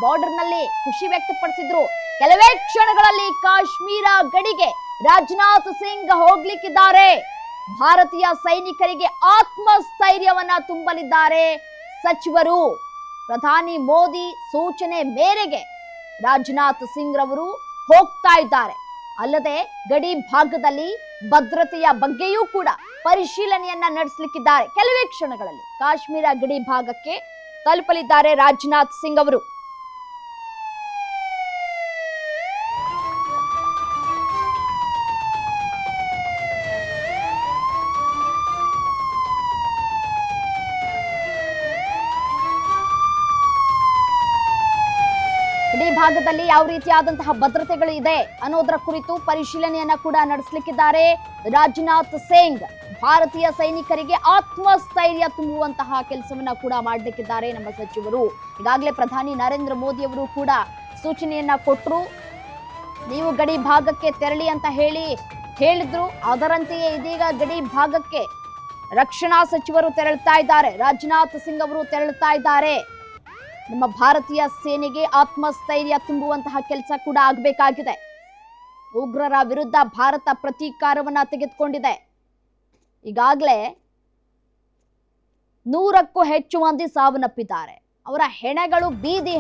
ಬಾರ್ಡರ್ನಲ್ಲಿ ಖುಷಿ ವ್ಯಕ್ತಪಡಿಸಿದ್ರು. ಕೆಲವೇ ಕ್ಷಣಗಳಲ್ಲಿ ಕಾಶ್ಮೀರ ಗಡಿಗೆ ರಾಜನಾಥ್ ಸಿಂಗ್ ಹೋಗ್ಲಿಕ್ಕಿದ್ದಾರೆ. ಭಾರತೀಯ ಸೈನಿಕರಿಗೆ ಆತ್ಮಸ್ಥೈರ್ಯವನ್ನ ತುಂಬಲಿದ್ದಾರೆ ಸಚಿವರು. ಪ್ರಧಾನಿ ಮೋದಿ ಸೂಚನೆ ಮೇರೆಗೆ ರಾಜನಾಥ್ ಸಿಂಗ್ ರವರು ಹೋಗ್ತಾ ಇದ್ದಾರೆ. ಅಲ್ಲದೆ ಗಡಿ ಭಾಗದಲ್ಲಿ ಭದ್ರತೆಯ ಬಗ್ಗೆಯೂ ಕೂಡ ಪರಿಶೀಲನೆಯನ್ನ ನಡೆಸಲಿಕ್ಕಿದ್ದಾರೆ. ಕೆಲವೇ ಕ್ಷಣಗಳಲ್ಲಿ ಕಾಶ್ಮೀರ ಗಡಿ ಭಾಗಕ್ಕೆ ತಲುಪಲಿದ್ದಾರೆ ರಾಜನಾಥ್ ಸಿಂಗ್ ಅವರು. ಗಡಿ ಭಾಗದಲ್ಲಿ ಯಾವ ರೀತಿಯಾದಂತಹ ಭದ್ರತೆಗಳು ಇದೆ ಅನ್ನೋದರ ಕುರಿತು ಪರಿಶೀಲನೆಯನ್ನ ಕೂಡ ನಡೆಸಲಿಕ್ಕಿದ್ದಾರೆ ರಾಜನಾಥ್ ಸಿಂಗ್. ಭಾರತೀಯ ಸೈನಿಕರಿಗೆ ಆತ್ಮಸ್ಥೈರ್ಯ ತುಂಬುವಂತಹ ಕೆಲಸವನ್ನ ಕೂಡ ಮಾಡಲಿಕ್ಕಿದ್ದಾರೆ ನಮ್ಮ ಸಚಿವರು. ಈಗಾಗಲೇ ಪ್ರಧಾನಿ ನರೇಂದ್ರ ಮೋದಿ ಅವರು ಕೂಡ ಸೂಚನೆಯನ್ನ ಕೊಟ್ಟರು. ನೀವು ಗಡಿ ಭಾಗಕ್ಕೆ ತೆರಳಿ ಅಂತ ಹೇಳಿದ್ರು. ಅದರಂತೆಯೇ ಇದೀಗ ಗಡಿ ಭಾಗಕ್ಕೆ ರಕ್ಷಣಾ ಸಚಿವರು ತೆರಳುತ್ತಾ ಇದ್ದಾರೆ. ರಾಜನಾಥ್ ಸಿಂಗ್ ಅವರು ತೆರಳುತ್ತಾ ಇದ್ದಾರೆ. ನಮ್ಮ ಭಾರತೀಯ ಸೇನೆಗೆ ಆತ್ಮಸ್ಥೈರ್ಯ ತುಂಬುವಂತಹ ಕೆಲಸ ಕೂಡ ಆಗಬೇಕಾಗಿದೆ. ಉಗ್ರರ ವಿರುದ್ಧ ಭಾರತ ಪ್ರತೀಕಾರವನ್ನ ತೆಗೆದುಕೊಂಡಿದೆ. ಈಗಾಗಲೇ 100ಕ್ಕೂ ಹೆಚ್ಚು ಮಂದಿ ಸಾವನ್ನಪ್ಪಿದ್ದಾರೆ. ಅವರ ಹೆಣಗಳು ಬೀದಿ